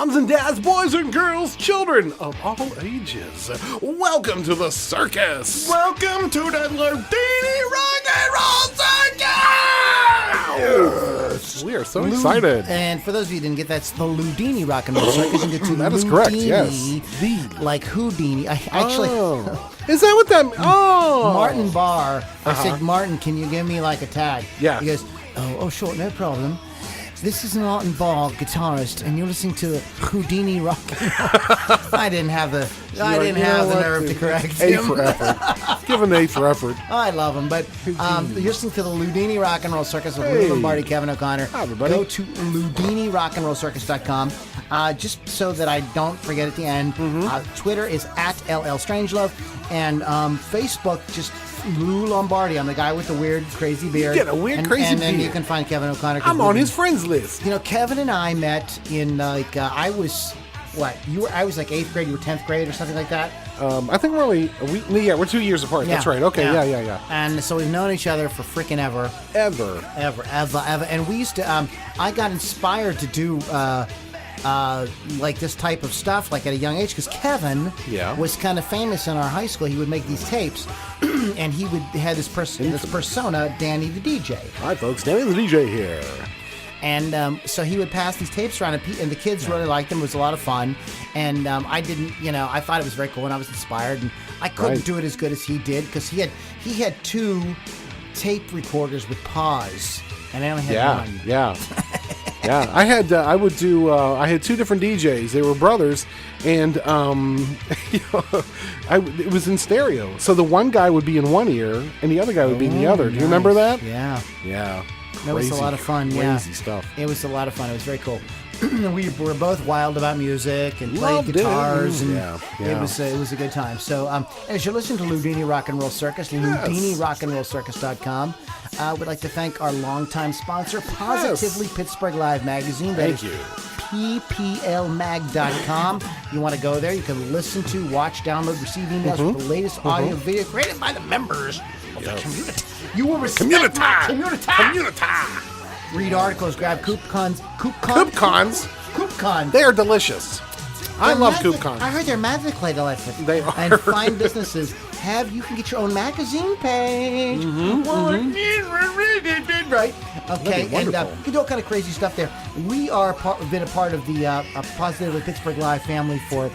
moms and dads, boys and girls, children of all ages. Welcome to the circus. Welcome to the Loudini Rock and Roll Circus. Yes. We are so excited. And for those of you who didn't get that, it's the Loudini Rock and Roll Circus. And get to that is Loudini, correct, yes. Like Houdini. I actually... Is that what that... Oh. Martin Barr. I said, Martin, can you give me like a tag? Yeah. He goes, oh, sure, no problem. This is Martin Barr, guitarist, and you're listening to Houdini Rock and Roll. I didn't have the nerve to correct him. A for effort. Give an A for effort. I love him, but you're listening to the Loudini Rock and Roll Circus with Lou Lombardi, Kevin O'Connor. Hi, everybody. Go to LoudiniRockandRollCircus.com. Just so that I don't forget at the end. Twitter is at LL Strangelove, and Facebook just Lou Lombardi. I'm the guy with the weird, crazy beard. You get a weird, crazy beard. And then you can find Kevin O'Connor. I'm on his friends list. You know, Kevin and I met in like I was like 8th grade. You were 10th grade or something like that. I think we're we're 2 years apart. Yeah. That's right. Okay, yeah. And so we've known each other for freaking ever. And we used to. I got inspired to do. Like this type of stuff, like at a young age, because Kevin was kind of famous in our high school. He would make these tapes, and he would have this persona, Danny the DJ. Hi, folks, Danny the DJ here. And so he would pass these tapes around, and the kids really liked them. It was a lot of fun, and I didn't, I thought it was very cool, and I was inspired, and I couldn't do it as good as he did because he had 2 tape recorders with pause, and I only had one. Yeah. I had 2 different DJs. They were brothers, and it was in stereo. So the one guy would be in one ear, and the other guy would be in the other. Do you remember that? Yeah. That was a lot of fun. Crazy stuff. It was a lot of fun. It was very cool. We were both wild about music and played guitars, and it was a good time. So as you're listening to Loudini Rock and Roll Circus, LoudiniRockandRollCircus.com. We'd like to thank our longtime sponsor, Positively Pittsburgh Live Magazine. Thank you. pplmag.com. You want to go there, you can listen to, watch, download, receive emails with the latest audio video created by the members of the community. You will respect community. Read articles, grab coupons. They are delicious. I love coupons. I heard they're magically delicious. They are. And fine businesses you can get your own magazine page. Right. Okay. And you can do all kind of crazy stuff there. We are been a part of the Positively Pittsburgh Live family for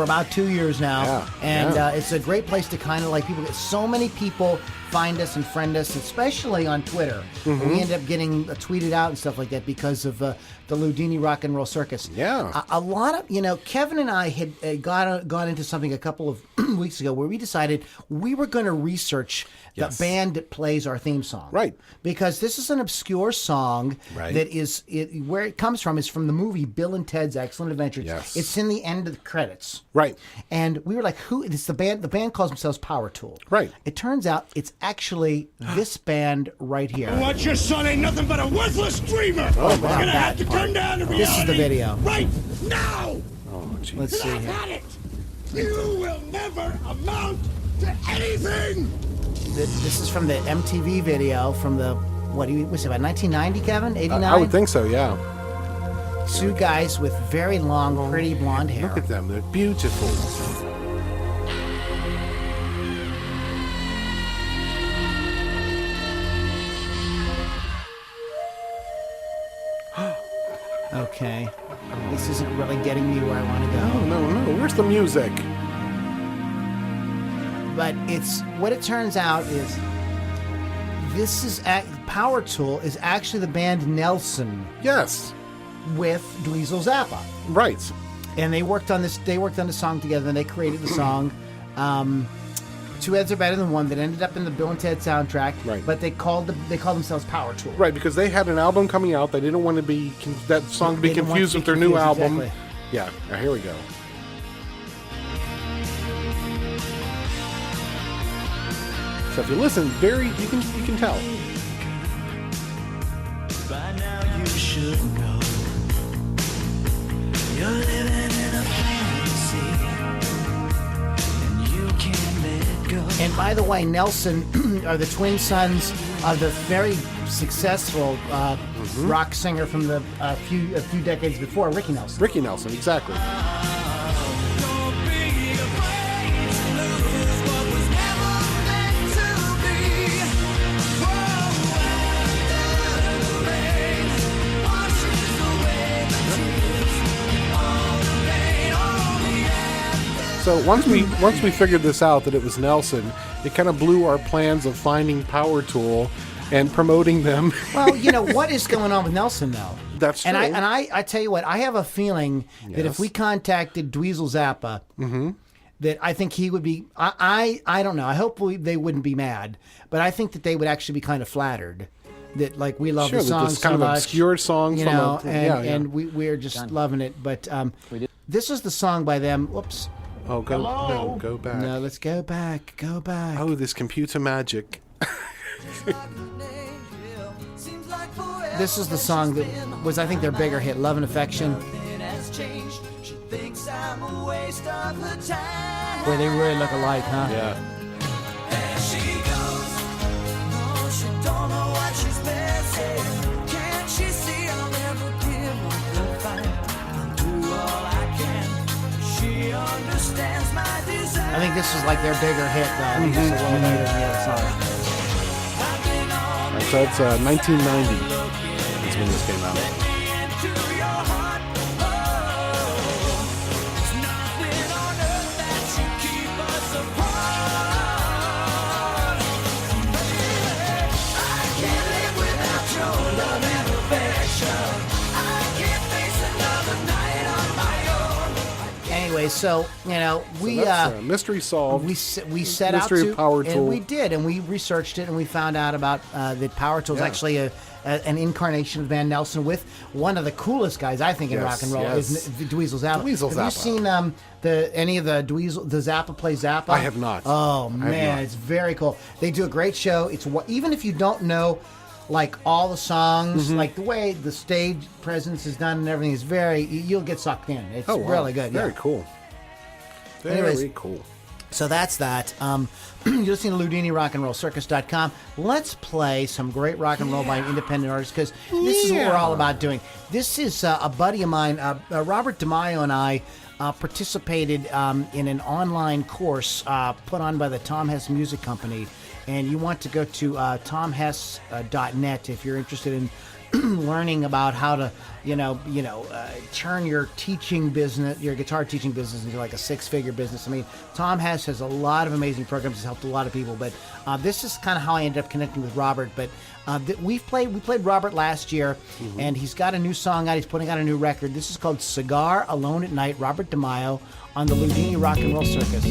about 2 years now. It's a great place to kind of like people get so many people find us and friend us, especially on Twitter. We end up getting tweeted out and stuff like that because of the Loudini Rock and Roll Circus. Yeah. A lot of, Kevin and I had gone into something a couple of weeks ago where we decided we were going to research the band that plays our theme song. Right. Because this is an obscure song that is, where it comes from is from the movie Bill and Ted's Excellent Adventures. Yes. It's in the end of the credits. Right. And we were like, it's the band? The band calls themselves Power Tool. Right. It turns out it's actually this band right here. What your son ain't nothing but a worthless dreamer. Oh, You're gonna have to come down to reality. This is the video. Right now. Oh, geez. Let's see I've here. had it. You will never amount to anything. This is from the MTV video from the what was it, about 1990, Kevin? 89? I would think so, yeah. Two guys with very long, pretty blonde hair. Look at them. They're beautiful. Okay. This isn't really getting me where I want to go. No. Where's the music? But it's what it turns out is this is Power Tool is actually the band Nelson Yes. with Dweezil Zappa. Right. And they worked on this. They worked on the song together, and they created the song. Two Heads Are Better Than One that ended up in the Bill and Ted soundtrack. Right. But they called themselves Power Tool. Right, because they had an album coming out. They didn't want to be that song to be They didn't want confused to be with their new confused, album. exactly. Yeah. Now, here we go. So if you listen, you can tell. By now you should know you're living in a fantasy and you can't let go. And by the way, Nelson are the twin sons of the very successful rock singer from the a few decades before, Ricky Nelson. Ricky Nelson, exactly. Don't be afraid to lose what was never meant to be. Whoa, after the rain washes away the tears, all the pain, all the empty. So once we figured this out that it was Nelson, it kind of blew our plans of finding Power Tool and promoting them. Well, you know what is going on with Nelson though. That's true. And I tell you what, I have a feeling that if Yes. we contacted Dweezil Zappa, that I think he would be. I don't know. I hope they wouldn't be mad, but I think that they would actually be kind of flattered that like we love Sure, the that song this so kind of much, obscure song you from know, a- and, yeah. and we're just loving it. But this is the song by them. Whoops. Oh, go back. No, let's go back. Go back. Oh, this computer magic. This is the song that was, I think, their bigger hit, Love and Affection, where they really look alike, huh? Yeah. I think this is like their bigger hit, though. I think this is a little later than the other song. All right, so it's 1990 is when this came out. Anyway, so you know we That's, mystery solved. we set out Mystery to of Power Tool. and we did, and we researched it, and we found out about that Power Tool is Yeah. actually an incarnation of Van Nelson with one of the coolest guys I think in Yes, rock and roll yes. is Dweezil Zappa. Dweezil Have you Zappa. seen any of the Zappa Play Zappa? I have not. Oh I have man, not. it's very cool. They do a great show. It's even if you don't know like all the songs, Mm-hmm. like the way the stage presence is done and everything is you'll get sucked in. It's Oh, wow. really good. Very yeah. cool. Very Anyways. cool. So that's that. You're listening to LoudiniRockAndRollCircus.com. Let's play some great rock and roll by independent artists because this is what we're all about doing. This is a buddy of mine, Robert DiMaio, and I participated in an online course put on by the Tom Hess Music Company. And you want to go to tomhess.net if you're interested in learning about how to, turn your teaching business, your guitar teaching business into like a six-figure business. I mean, Tom Hess has a lot of amazing programs. Has helped a lot of people. But this is kind of how I ended up connecting with Robert. But we played Robert last year, and he's got a new song out. He's putting out a new record. This is called Cigar Alone at Night. Robert DiMaio on the Loudini Rock and Roll Circus.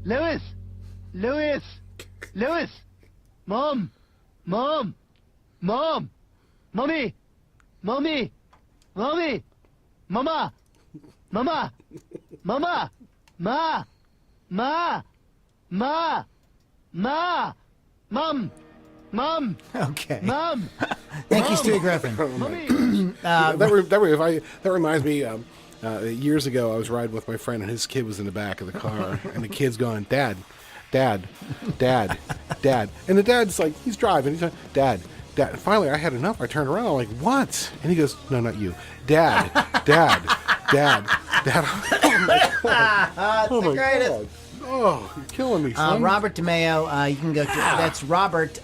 Louis! Louis! Louis! Mom! Mom! Mom! Mommy! Mommy! Mommy! Mama! Mama! Mama! Ma! Ma! Ma! Ma! Mom! Mom! Okay. Mom! Thank you, Stewie Griffin. That reminds me. Years ago, I was riding with my friend, and his kid was in the back of the car, and the kid's going, "Dad, Dad, Dad, Dad," and the dad's like, he's driving, he's like, "Dad, Dad." And finally, I had enough. I turned around, I'm like, "What?" And he goes, "No, not you, Dad, Dad, Dad, Dad." Oh my God! Oh, you're killing me, son. Robert DiMaio, you can go to, that's Robert,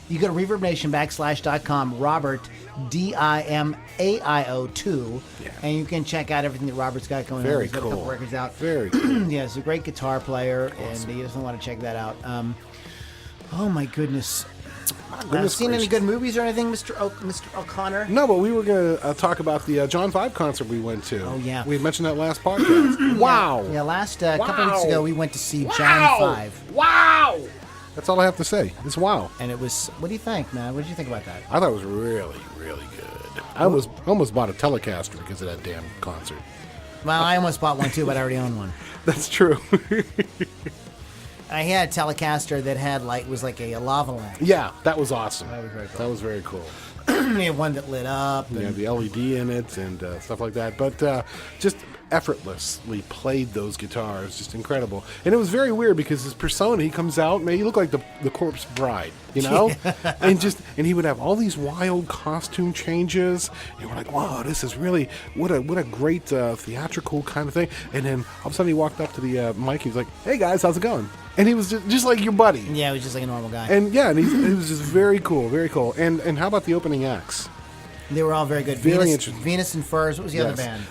you go to reverbnation.com, Robert, DIMAIO 2, and you can check out everything that Robert's got going on. Very He's got a cool. couple records out. Very cool. Yeah, he's a great guitar player, and he doesn't want to check that out. Oh my goodness. Seen any good movies or anything, Mr. O'Connor? No, but we were going to talk about the John 5 concert we went to. Oh, yeah. We had mentioned that last podcast. Wow. Yeah, last couple weeks ago, we went to see Wow. John 5. Wow. That's all I have to say. It's wow. And it was, what do you think, man? What did you think about that? I thought it was really, really good. I almost bought a Telecaster because of that damn concert. Well, I almost bought one too, but I already own one. That's true. I had a Telecaster that had was like a lava lamp. Yeah, that was awesome. That was very cool. That was very cool. We had one that lit up. You had the LED in it and stuff like that. But just effortlessly played those guitars, just incredible. And it was very weird because his persona, he comes out, man, he looked like the Corpse Bride, you know? and he would have all these wild costume changes. And we're like, wow, this is really what a great theatrical kind of thing. And then all of a sudden he walked up to the mic, he's like, "Hey guys, how's it going?" And he was just like your buddy. Yeah, he was just like a normal guy. And yeah, and he was just very cool, very cool. And how about the opening acts? They were all very good. Very interesting. Venus and Furs. What was the other band?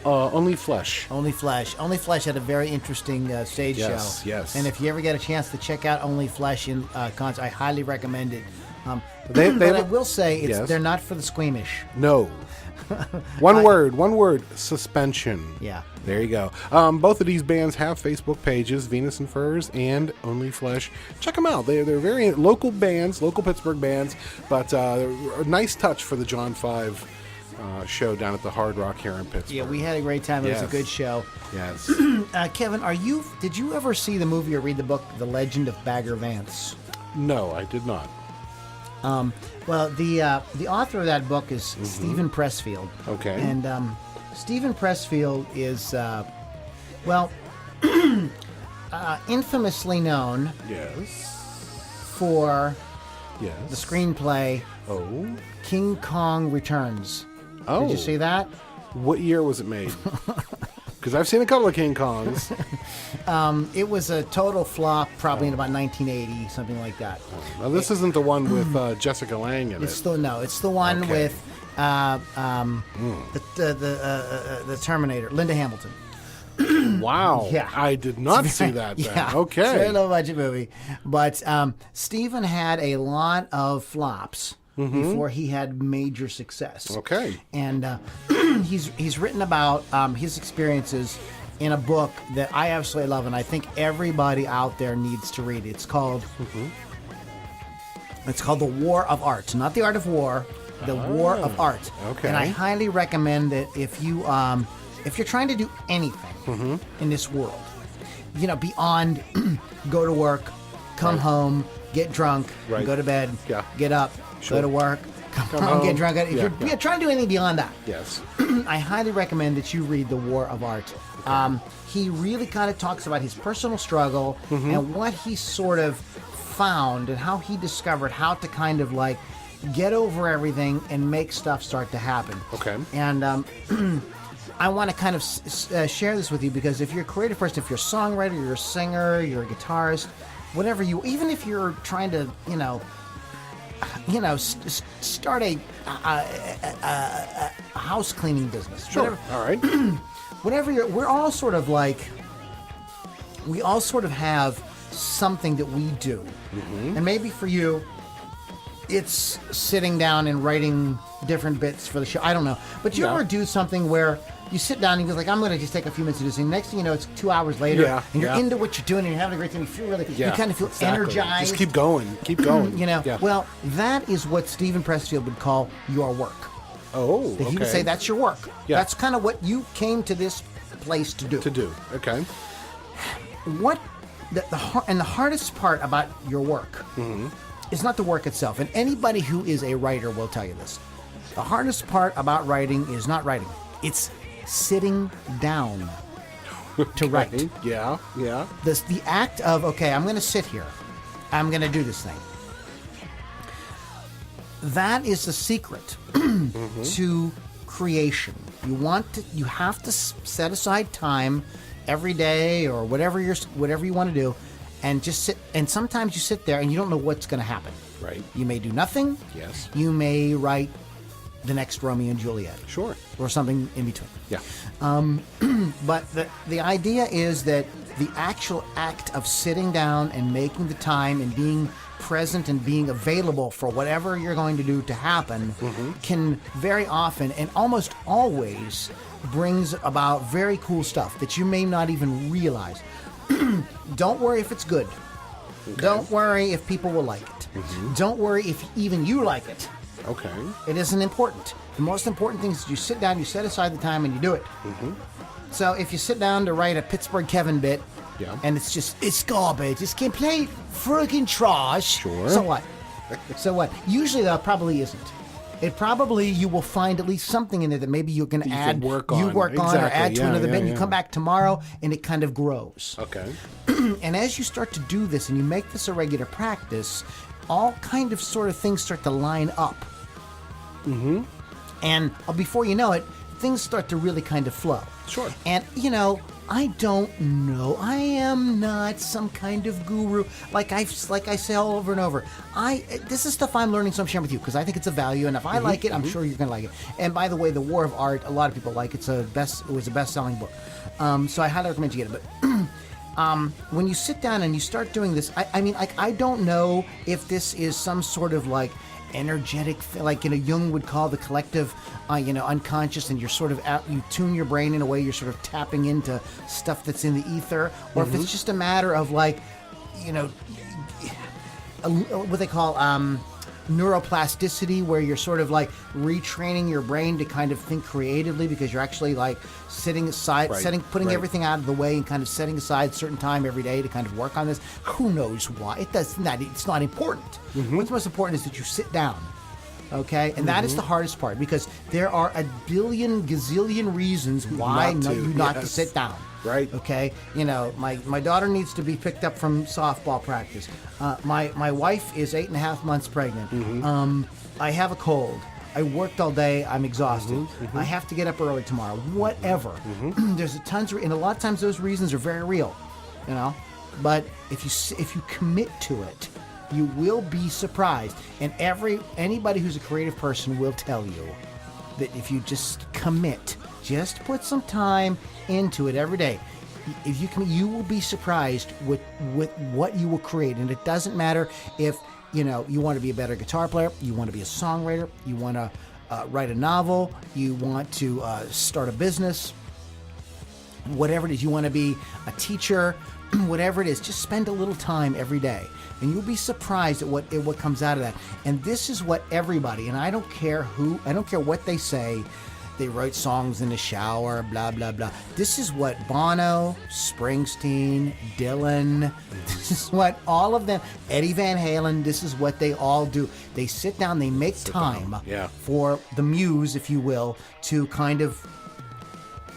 Only Flesh. Only Flesh. Only Flesh had a very interesting stage show. Yes. And if you ever get a chance to check out Only Flesh in concert, I highly recommend it. But I will say they're not for the squeamish. No. One word, suspension. Yeah. There you go. Both of these bands have Facebook pages, Venus and Furs and Only Flesh. Check them out. They're very local bands, local Pittsburgh bands, but a nice touch for the John 5 show down at the Hard Rock here in Pittsburgh. Yeah, we had a great time. It was a good show. Yes. Kevin, did you ever see the movie or read the book, The Legend of Bagger Vance? No, I did not. Well, the author of that book is Stephen Pressfield. Okay. And Stephen Pressfield is, infamously known for the screenplay King Kong Returns. Oh. Did you see that? What year was it made? Because I've seen a couple of King Kongs. It was a total flop, probably in about 1980, something like that. Now, this isn't the one with Jessica Lange in it. It's the one with the Terminator, Linda Hamilton. Wow. Yeah. I did not see that then. Yeah, Okay. It's a very low budget movie. But Stephen had a lot of flops before he had major success. Okay. And he's written about his experiences in a book that I absolutely love, and I think everybody out there needs to read. It's called The War of Art. Not the art of war, The War of Art. Okay. And I highly recommend that if you're trying to do anything in this world, beyond go to work, come home, get drunk, go to bed, get up, go to work, come home, get drunk. If you're trying to do anything beyond that, Yes. I highly recommend that you read The War of Art. He really kind of talks about his personal struggle and what he sort of found and how he discovered how to kind of get over everything and make stuff start to happen. Okay. And I want to kind of share this with you because if you're a creative person, if you're a songwriter, you're a singer, you're a guitarist, whatever even if you're trying to, start a house cleaning business. Sure. Whatever, All right. we're all sort of we all sort of have something that we do. And maybe for you, it's sitting down and writing different bits for the show. I don't know. But you ever do something where, you sit down and you're like, I'm going to just take a few minutes to do this. And next thing you know, it's 2 hours later, and you're into what you're doing, and you're having a great time. You feel really, you kind of feel energized. Just keep going. Keep going. Well, that is what Stephen Pressfield would call your work. Oh, He would say that's your work. Yeah. That's kind of what you came to this place to do. Okay. What the hardest part about your work is not the work itself. And anybody who is a writer will tell you this. The hardest part about writing is not writing. It's sitting down to write. Yeah. The act of, I'm going to sit here. I'm going to do this thing. That is the secret to creation. You have to set aside time every day or whatever you want to do, and just sit. And sometimes you sit there and you don't know what's going to happen. Right. You may do nothing. Yes. You may write the next Romeo and Juliet. Sure. Or something in between. Yeah. But the idea is that the actual act of sitting down and making the time and being present and being available for whatever you're going to do to happen can very often and almost always brings about very cool stuff that you may not even realize. Don't worry if it's good. Okay. Don't worry if people will like it. Don't worry if even you like it. Okay. It isn't important. The most important thing is you sit down, you set aside the time, and you do it. So if you sit down to write a Pittsburgh Kevin bit, and it's garbage, it's complete freaking trash. Sure. So what? So what? Usually, though, it probably isn't. It probably, you will find at least something in there that maybe you can add. You work on or add to another bit, and you come back tomorrow, and it kind of grows. Okay. And as you start to do this, and you make this a regular practice, all kind of sort of things start to line up. And before you know it, things start to really kind of flow. Sure. And, I don't know. I am not some kind of guru. Like I say all over and over. This is stuff I'm learning, so I'm sharing with you because I think it's a value, and if I like it, I'm sure you're going to like it. And by the way, The War of Art, a lot of people like it. It was a best-selling book. So I highly recommend you get it. But when you sit down and you start doing this, I don't know if this is some sort of like energetic, like Jung would call the collective, unconscious, and you're sort of you tune your brain in a way you're sort of tapping into stuff that's in the ether, or if it's just a matter of like, what they call neuroplasticity, where you're sort of like retraining your brain to kind of think creatively because you're actually like sitting aside, putting everything out of the way and kind of setting aside certain time every day to kind of work on this. Who knows why? It's not important. What's most important is that you sit down. Okay? And that is the hardest part because there are a billion gazillion reasons why not to sit down. Right. Okay. My daughter needs to be picked up from softball practice. My wife is 8.5 months pregnant. I have a cold. I worked all day. I'm exhausted. I have to get up early tomorrow. Whatever. There's and a lot of times those reasons are very real. But if you commit to it, you will be surprised. And anybody who's a creative person will tell you that if you just commit, just put some time into it every day. If you will be surprised with what you will create. And it doesn't matter if you want to be a better guitar player, you want to be a songwriter, you want to write a novel, you want to start a business, whatever it is, you want to be a teacher, whatever it is, just spend a little time every day. And you'll be surprised at what comes out of that. And this is what everybody, and I don't care what they say, they write songs in the shower, blah, blah, blah. This is what Bono, Springsteen, Dylan, this is what all of them, Eddie Van Halen, this is what they all do. They sit down, they make time for the muse, if you will, to kind of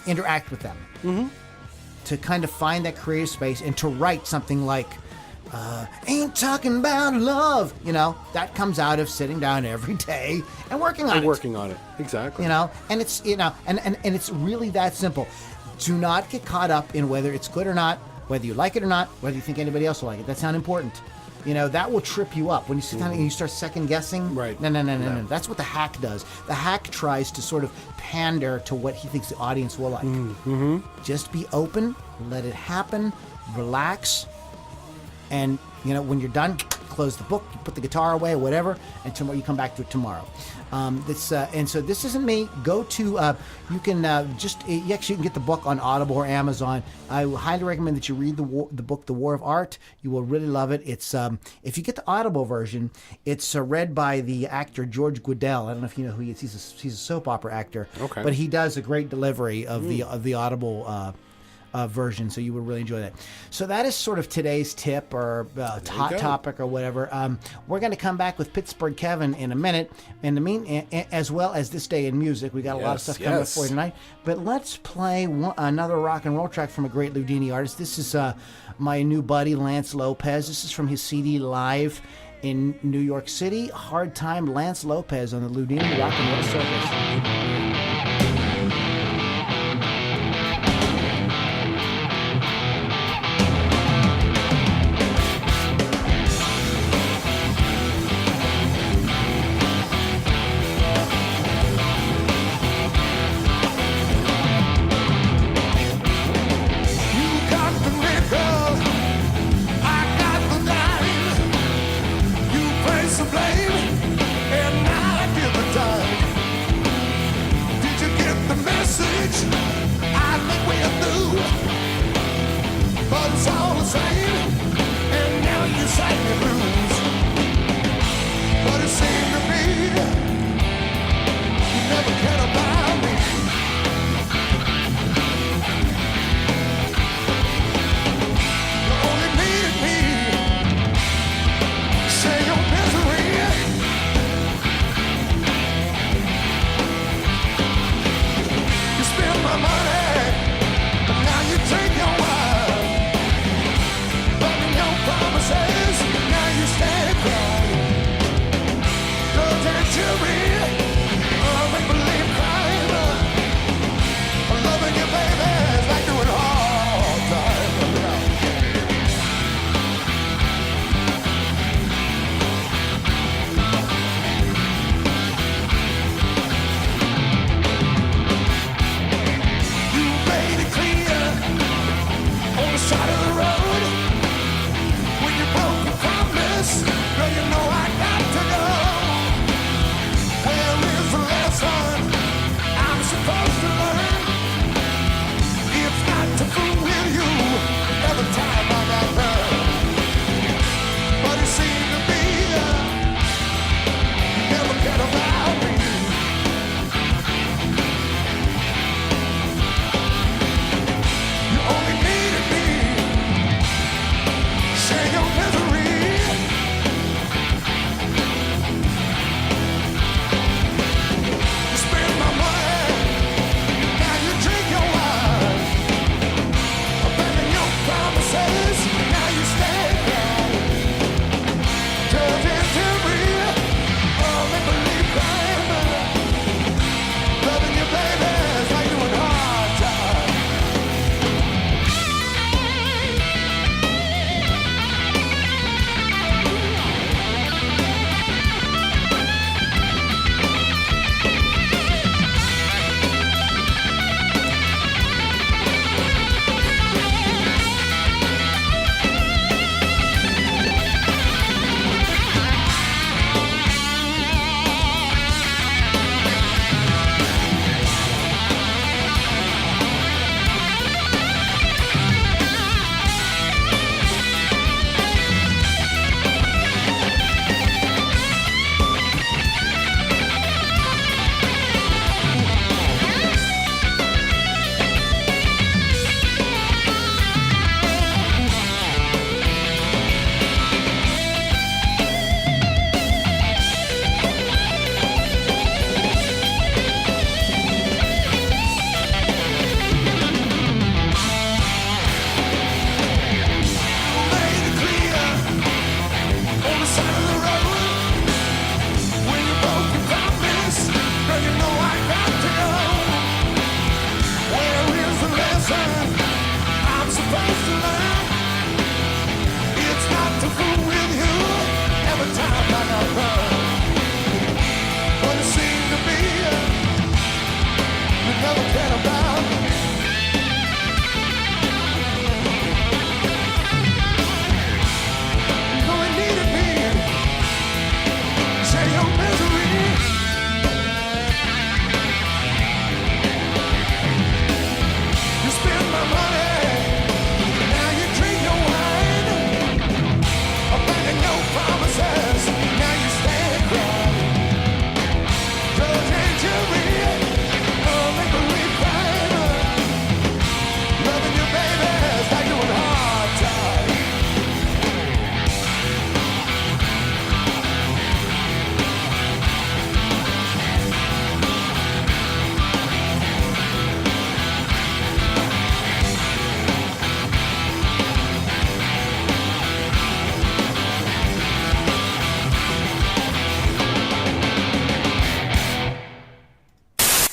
interact with them. To kind of find that creative space and to write something like, ain't talking about love. That comes out of sitting down every day and working on it. Exactly. And it's, and it's really that simple. Do not get caught up in whether it's good or not, whether you like it or not, whether you think anybody else will like it. That's not important. That will trip you up when you sit down and you start second guessing. Right. No. That's what the hack does. The hack tries to sort of pander to what he thinks the audience will like. Just be open, let it happen, relax, and when you're done, close the book, you put the guitar away or whatever, and tomorrow you come back to it tomorrow. And so this isn't me. Go to you can you can get the book on Audible or Amazon. I highly recommend that you read the book The War of Art. You will really love it. It's if you get the Audible version, it's read by the actor George Guidall. I don't know if you know who he is. He's a soap opera actor. Okay. But he does a great delivery of the Audible version, so you would really enjoy that. So that is sort of today's tip or hot topic or whatever. We're going to come back with Pittsburgh Kevin in a minute. In the as well as This Day in Music. We got a lot of stuff coming up for you tonight. But let's play another rock and roll track from a great Loudini artist. This is my new buddy Lance Lopez. This is from his CD Live in New York City. Hard Time, Lance Lopez on the Loudini Rock and Roll Circus. Believe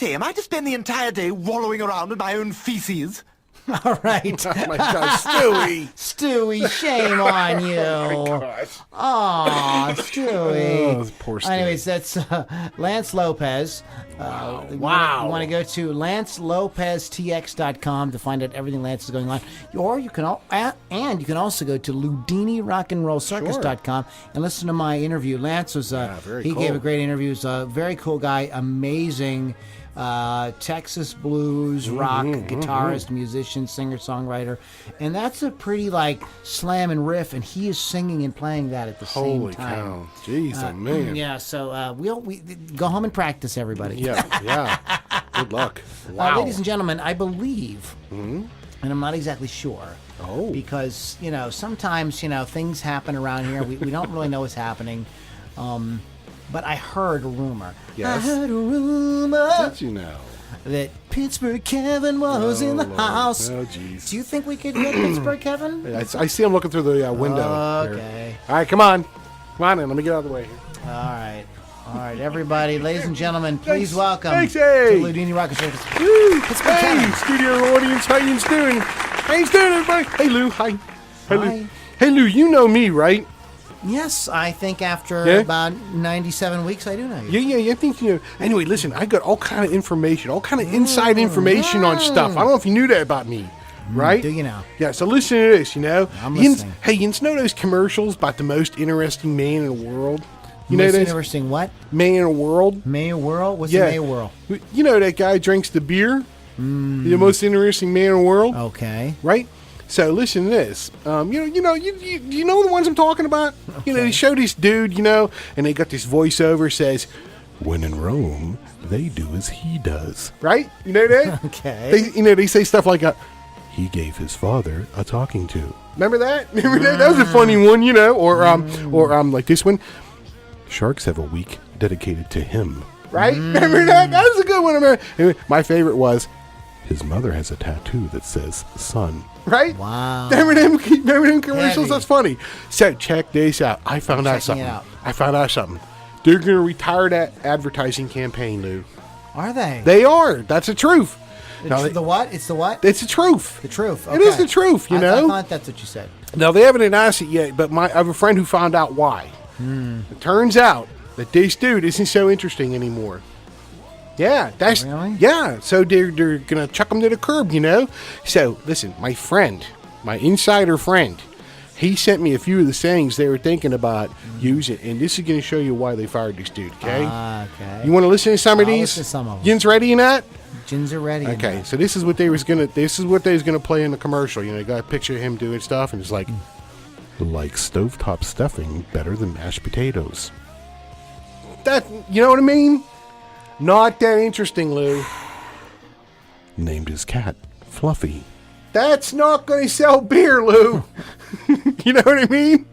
say, am I to spend the entire day wallowing around in my own feces? All right. Oh my God, Stewie. Stewie, shame on you. Oh, Stewie. Oh, poor Stewie. Anyways, that's Lance Lopez. Wow. You want to go to lancelopeztx.com to find out everything Lance is going on. Or you can you can also go to loudinirockandrollcircus.com and listen to my interview. Lance was he gave a great interview. He was a very cool guy, amazing Texas blues rock guitarist, musician, singer, songwriter, and that's a pretty slam and riff, and he is singing and playing that at the same time. Holy cow! Jeez, man. Yeah, so we go home and practice, everybody. Yeah. Good luck. Wow. Ladies and gentlemen, I believe, and I'm not exactly sure. Oh. Because sometimes things happen around here. We don't really know what's happening. But I heard a rumor. Yes. I heard a rumor. Did you know? That Pittsburgh Kevin was in the Lord. house. Oh, jeez. Do you think we could get Pittsburgh Kevin? I see him looking through the window. Okay. Here. All right, come on. Come on in. Let me get out of the way here. All right, everybody, ladies and gentlemen, please welcome Thanks, to hey. Loudini Rock and Circus. Hey, Kevin. studio audience, how you doing? How you doing, everybody? Hey, Lou. Hi. Hi. Lou. Hey, Lou, you know me, right? Yes, I think after about 97 weeks, I do know you. Yeah, I think you know. Anyway, listen, I got all kind of information, all kind of inside information on stuff. I don't know if you knew that about me, right? Do you now? Yeah, so listen to this, I'm listening. Hey, you know those commercials about the most interesting man in the world? You know Most those? interesting what? Man in the world? Mayor Whirl? What's the Mayor Whirl? You know that guy drinks the beer? The most interesting man in the world? Okay. Right? So listen to this. You know the ones I'm talking about. Okay. They show this dude, and they got this voiceover says, "When in Rome, they do as he does." Right? You know that? Okay. They say stuff like, "He gave his father a talking to." Remember that? Remember that? That was a funny one, or like this one. "Sharks have a week dedicated to him." Right? Remember that? That was a good one. Anyway, my favorite was, "His mother has a tattoo that says son." Right? Wow. Remember them commercials? Heavy. That's funny. So check this out. I found out something. They're going to retire that advertising campaign, Lou. Are they? They are. That's the truth. The what? It's the what? It's the truth. The truth. It is the truth, I thought that's what you said. Now, they haven't announced it yet, but I have a friend who found out why. It turns out that this dude isn't so interesting anymore. Yeah, that's really? Yeah. So they're gonna chuck him to the curb, So listen, my insider friend, he sent me a few of the sayings they were thinking about using, and this is gonna show you why they fired this dude. Okay. Okay. You want to listen to some of I'll these? listen to some of them. Yin's ready in that? Gins are ready. Okay. So this is what they was gonna play in the commercial. They got a picture of him doing stuff, and it's like stovetop stuffing better than mashed potatoes. That, you know what I mean? Not that interesting, Lou. Named his cat Fluffy. That's not going to sell beer, Lou. You know what I mean?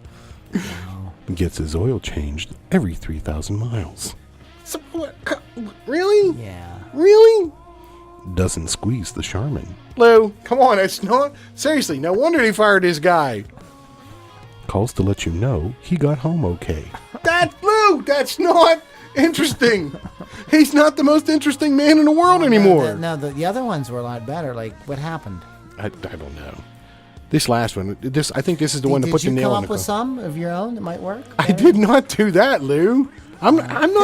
Wow. Gets his oil changed every 3,000 miles. So, really? Yeah. Really? Doesn't squeeze the Charmin. Lou, come on, that's not... Seriously, no wonder they fired this guy. Calls to let you know he got home okay. Lou, that's not... interesting. He's not the most interesting man in the world anymore. No, the other ones were a lot better. Like, what happened? I don't know. This last one, I think this is the one that put the nail in the Did you come up with some of your own that might work? I did not do that, Lou. I'm not Kevin,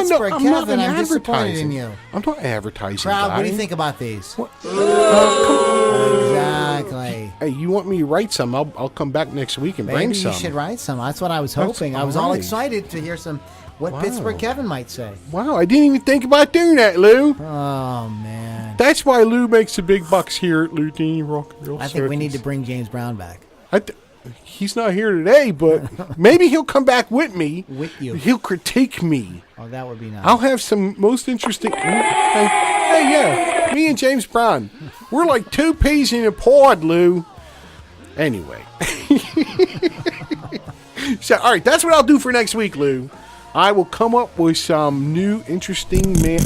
I'm disappointed advertising. in you. I'm not advertising. Crowd, guy. what do you think about these? What? Exactly. Hey, you want me to write some? I'll come back next week and bring Maybe some. you should write some. That's what I was hoping. I was all excited to hear what Pittsburgh Kevin might say. Wow, I didn't even think about doing that, Lou. Oh, man. That's why Lou makes the big bucks here at Loudini Rock and Roll I think we need to bring James Brown back. He's not here today, but maybe he'll come back with me. With you. He'll critique me. Oh, that would be nice. I'll have some most interesting... Hey, yeah. Me and James Brown. We're like two peas in a pod, Lou. Anyway. So, all right, that's what I'll do for next week, Lou. I will come up with some new interesting man...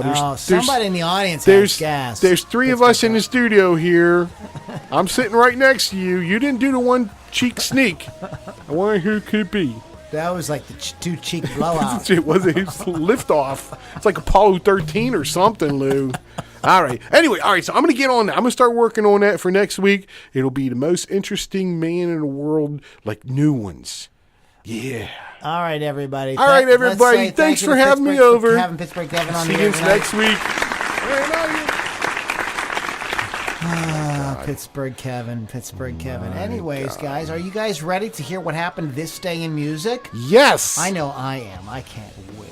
Now, somebody in the audience has gas. There's three of us in the studio here. I'm sitting right next to you. You didn't do the one cheek sneak. I wonder who it could be. That was like the two cheek blowout. It was a liftoff. It's like Apollo 13 or something, Lou. All right. Anyway, all right. So I'm going to get on that. I'm going to start working on that for next week. It'll be the most interesting man in the world, like new ones. Yeah. All right, everybody. All right, everybody. Thanks for having me over. For having Pittsburgh Kevin on See the you air tonight. next week. Pittsburgh Kevin. Anyways, guys, are you guys ready to hear what happened this day in music? Yes. I know I am. I can't wait.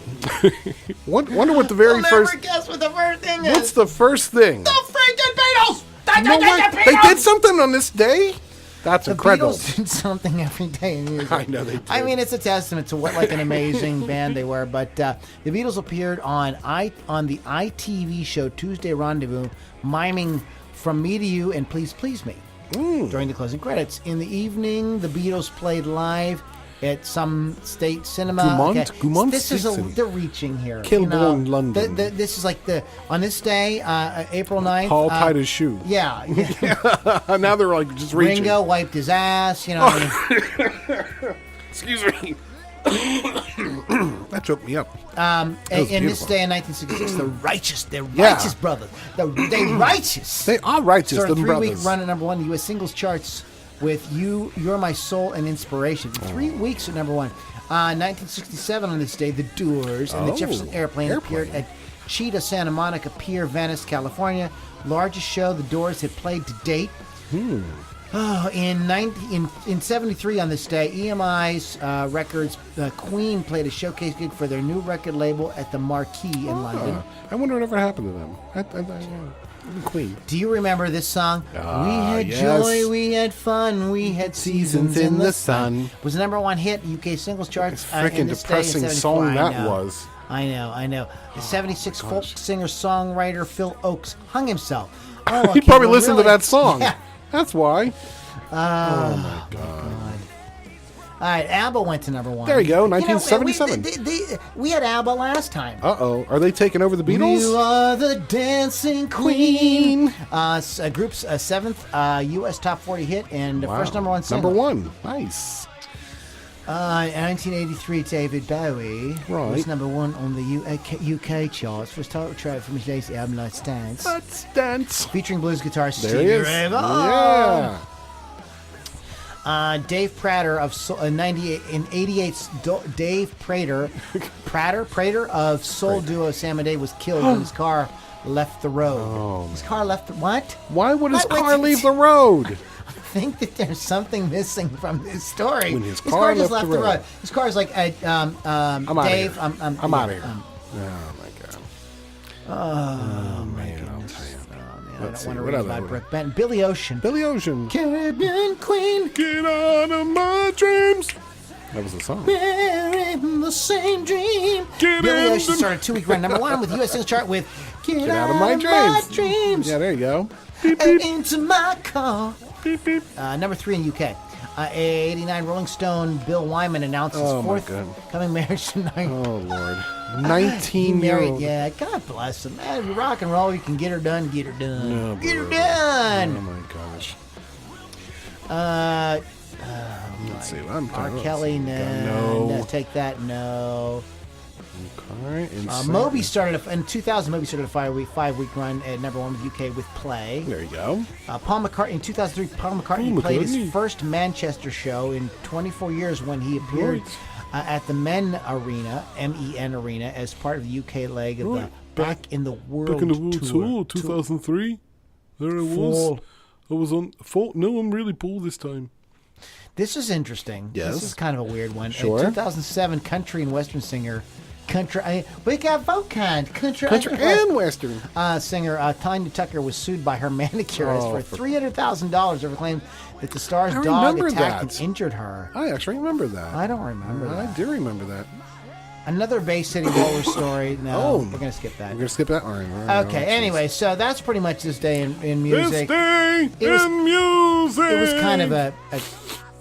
Wonder what the very first. Never guess what the first thing is. What's the first thing? The freaking Beatles! You know what? They did something on this day? That's incredible. The Beatles did something every day in music. I know they did. I mean, it's a testament to what like an amazing band they were. But the Beatles appeared on the ITV show Tuesday Rendezvous, miming "From Me to You" and "Please Please Me" during the closing credits. In the evening, the Beatles played live at some state cinema. Gaumont This is Station. they're reaching here. Kilburn, London. This is like on this day, April 9th. Paul tied his shoe. Yeah. Now they're like just reaching. Ringo wiped his ass. You know. Excuse me. That choked me up. And this day in 1966, they're Yeah. righteous brothers. They're righteous. They are righteous, Sort of them 3-week brothers. run at number one in the U.S. singles charts with "You're My Soul and Inspiration." 3 weeks at number one. 1967 on this day, the Doors and the Jefferson Airplane appeared at Cheetah Santa Monica Pier, Venice, California. Largest show the Doors had played to date. In 73 on this day, EMI's Records Queen played a showcase gig for their new record label at the Marquee in London. I wonder whatever happened to them. Queen. Do you remember this song? We had yes. joy, we had fun, we had seasons in the sun. Was the number one hit UK singles charts. Freaking depressing song that was. I know. The 76 folk singer-songwriter Phil Oakes hung himself. Oh, He okay, probably well, listened really? to that song. Yeah. That's why. Oh my God. All right, ABBA went to number one. There you go, 1977. We had ABBA last time. Uh-oh. Are they taking over the Beatles? You are the dancing queen. Group's seventh U.S. top 40 hit and the first number one single. Number one. Nice. In 1983, David Bowie was number one on the UK charts for his title track from his latest album, Let's Dance. Let's Dance. Featuring blues guitarist There Stevie he is. Ray Vaughan. Yeah. Dave Prater of Dave Prater of Soul duo Sam and Dave was killed when his car left the road. His car left the what? Why would his Wait, car leave the road? I think that there's something missing from this story. When his car just left left the road. His car is like, I'm out Dave, of here. I'm out of here. Oh my God. Oh man, I'll tell you. I don't want to read about Brooke Benton. Billy Ocean. Caribbean Queen. Get out of my dreams. That was the song. We're in the same dream. Billy Ocean started a 2-week run number one with the U.S. singles chart with Get Out of My Dreams. Yeah, there you go. Beep, beep. Into my car. Beep, beep. Number 3 in UK. 89 Rolling Stone Bill Wyman announced his forthcoming marriage tonight. Oh, Lord. 19 married. Yeah, God bless him. Man, rock and roll, you can get her done, get her done. No, get her done. Oh, my gosh. Let's see. R. Kelly, no. Take that, no. Okay. Moby started in 2000. Moby started a 5-week run at number one with UK with Play. There you go. Paul McCartney in 2003. Paul McCartney played his first Manchester show in 24 years when he appeared at the MEN Arena, MEN Arena, as part of the UK leg of the Back in the World Tour. 2003. There it was. I was on fault. No one really pulled this time. This is interesting. Yes. This is kind of a weird one. Sure. 2007 country and western singer. We got both kinds. Country and western. Singer Tanya Tucker was sued by her manicurist for $300,000 over claim that the star's dog attacked and injured her. I actually remember that. I don't remember that. I do remember that. Another Bay City Roller story. No, we're going to skip that. We're going to skip that? All right. Okay, anyway, so that's pretty much this day in music. This day in music! It was kind of a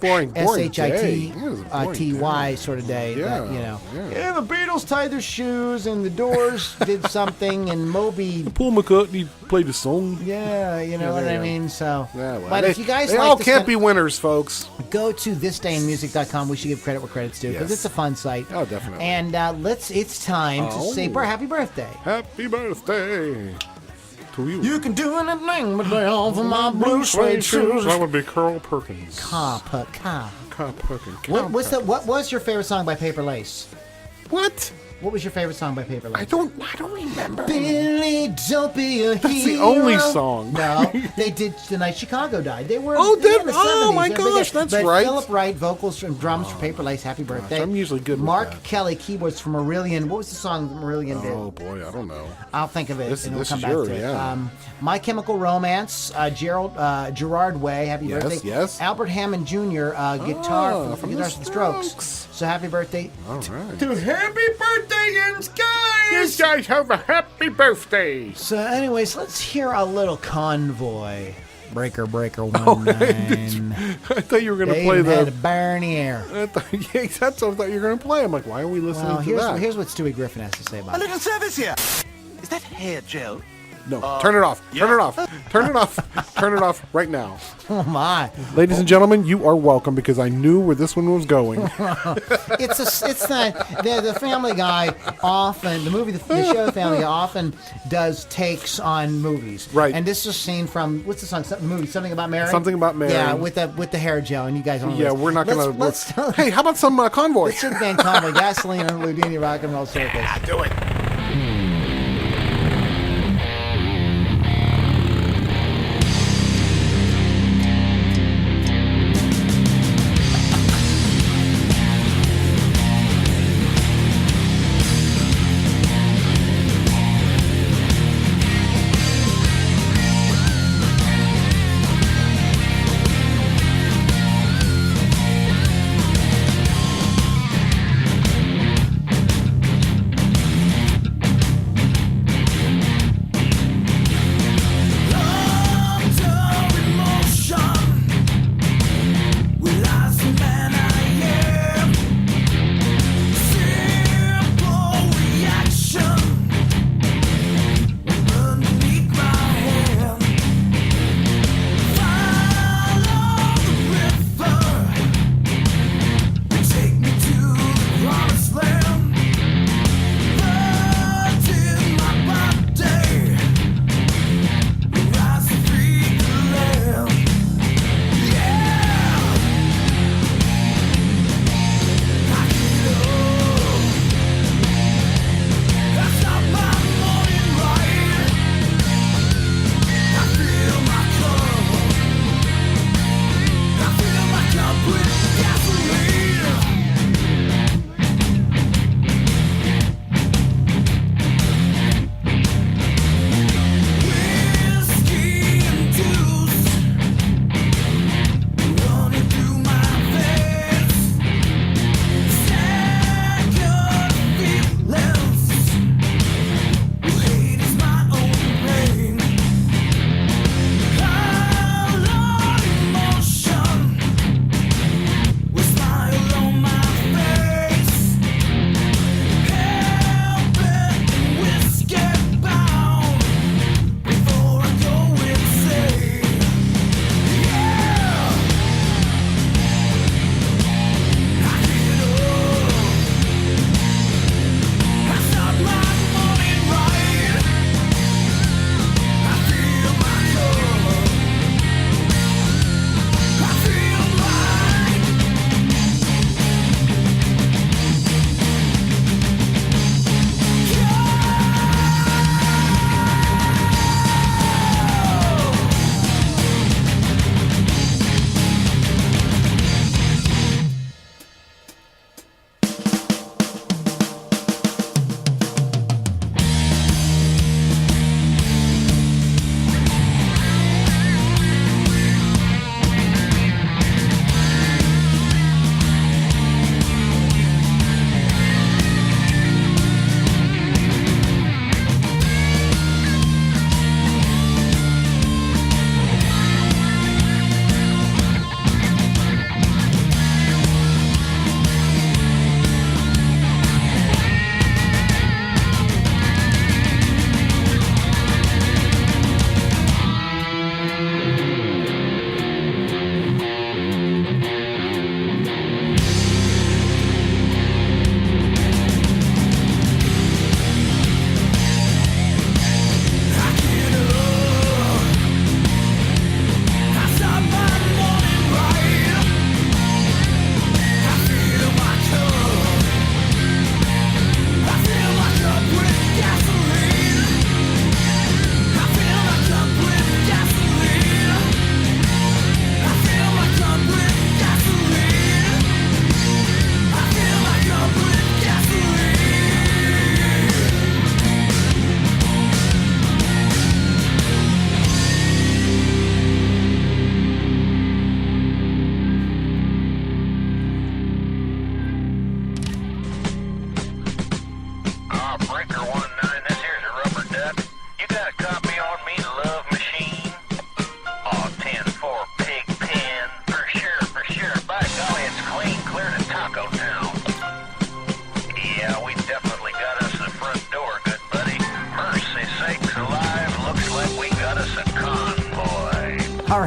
boring day. S-H-I-T-T-Y It was a boring day. sort of day. Yeah, That, you know. yeah. Yeah, the Beatles tied their shoes and the Doors did something and Moby. Paul McCartney played a song. Yeah, you know what there I you go. mean? So, Yeah, well, but if you guys they like all this can't kind- be winners, folks. go to thisdayinmusic.com. We should give credit where credit's due because Yes. it's a fun site. Oh, definitely. And it's time to say happy birthday. Happy birthday to you. You can do anything but lay off of my blue suede shoes. That would be Carl Perkins. Carl Perkins. What was your favorite song by Paper Lace? What? What was your favorite song by Paper Lace? I don't remember. Billy, don't be a hero. That's the only song. No, they did The Night Chicago Died. They were Oh, they were did- in the oh, 70s. my They were big gosh, guys. that's but right. Phillip Wright, vocals and drums for Paper Lace. Happy birthday. I'm usually good with Mark that. Kelly, keyboards for Marillion. What was the song that Marillion did? Oh boy, I don't know. I'll think of it This- and we'll this come is back yours, to it. yeah. My Chemical Romance, Gerard Way, happy Yes, birthday. yes. Albert Hammond Jr., guitar from from the Guitars and Strokes. Strokes. So happy birthday. All right. To happy birthday in skies! You guys have a happy birthday. So anyways, let's hear a little Convoy. Breaker 19. I thought you were going to They play even had a the. bear in the air. Yeah, that's what I thought you were going to play. I'm like, why are we listening Well, to that? here's what Stewie Griffin has to say A about it. little service here. Is that hair gel? No, turn it off. Turn it off. Turn it off. Turn it off right now. Oh my! Ladies and gentlemen, you are welcome because I knew where this one was going. It's the Family Guy often the show Family Guy often does takes on movies. Right. And this is a scene from what's the song? Something About Mary. Something About Mary. Yeah, with the hair gel, and you guys don't. Yeah, we're not going to. Let's Hey, how about some Convoy? let's hit Van Convoy, Gasoline, and Loudini Rock and Roll Circus. Do it.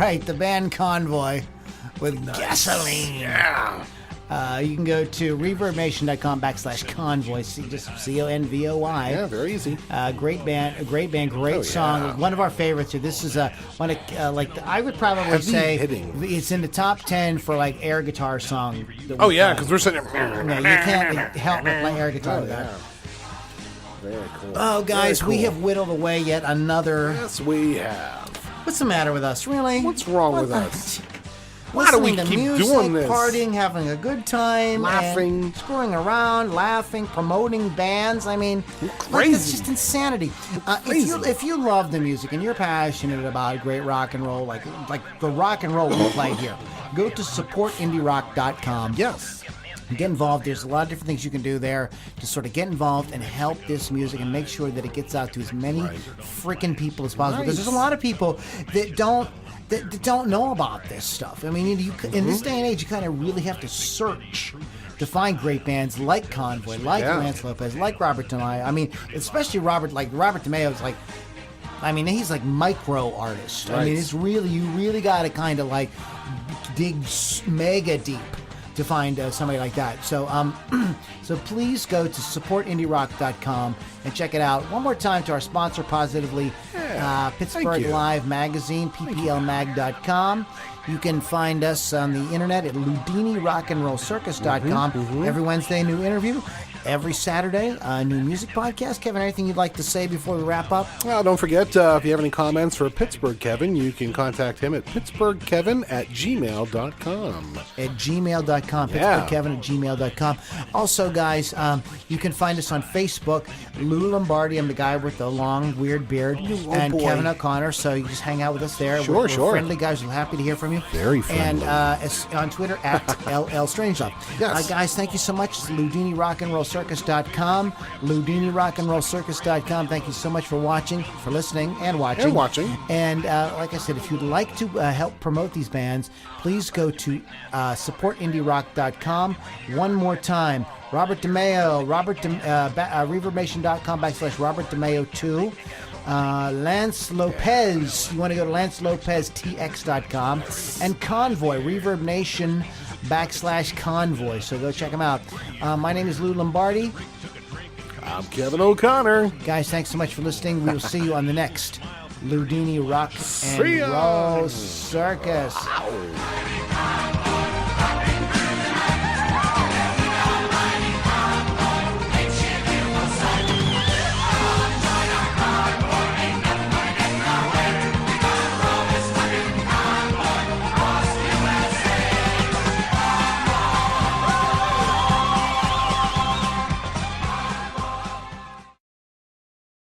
right, the band Convoy with Gasoline. Yeah. You can go to reverbnation.com/convoy. Just CONVOY. Yeah, very easy. Great band, great song. yeah. One of our favorites here. This is one of I would probably Heavy say hitting. it's in the top 10 for like air guitar song. that Oh we yeah, play. because we're sitting Yeah, there. you can't help but play air guitar with that. Very cool. Oh, guys, Very we cool. have whittled away yet another. Yes, we have. What's the matter with us, really? What's wrong with us? Why do Listening we to keep music, doing this? partying, having a good time, Laughing. and screwing around, laughing, promoting bands. I mean, crazy. It's just insanity. If you love the music and you're passionate about great rock and roll, like the rock and roll we play here, go to supportindyrock.com. Yes. Get involved. There's a lot of different things you can do there to sort of get involved and help this music and make sure that it gets out to as many freaking people as possible. Because there's a lot of people that don't know about this stuff. I mean, in this day and age, you kind of really have to search to find great bands like Convoy, like Lance Lopez, like Robert DiMaio. I mean, especially Robert DiMaio is like, I mean, he's like micro artist. I mean, it's really, you really got to kind of like dig mega deep to find somebody like that. So so please go to supportindyrock.com and check it out. One more time to our sponsor, Positively, Pittsburgh you. Live Magazine, pplmag.com. You can find us on the internet at LoudiniRockandRollCircus.com. Every Wednesday, new interview. Every Saturday, a new music podcast. Kevin, anything you'd like to say before we wrap up? Well, don't forget, if you have any comments for Pittsburgh Kevin, you can contact him at pittsburghkevin@gmail.com. At gmail.com. Yeah. PittsburghKevin@gmail.com. Also, guys, you can find us on Facebook. Lou Lombardi, I'm the guy with the long, weird beard. And boy. Kevin O'Connor. So you just hang out with us there. Sure, we're sure. friendly guys. We're happy to hear from you. Very friendly. And on Twitter, at LLStrangelove. Yes. Guys, thank you so much. It's LoudiniRockandRollCircus.com. LoudiniRockandRollCircus.com. Thank you so much for watching, for listening, and watching. And watching. And like I said, if you'd like to help promote these bands, please go to supportindyrock.com. One more time, Robert DiMaio, reverbnation.com/Robert DiMaio 2. Lance Lopez, you want to go to LanceLopezTX.com. And Convoy, Reverb Nation /Convoy. So go check them out. My name is Lou Lombardi. I'm Kevin O'Connor. Guys, thanks so much for listening. We will see you on the next Loudini Rock and See ya. Roll Circus. Ow.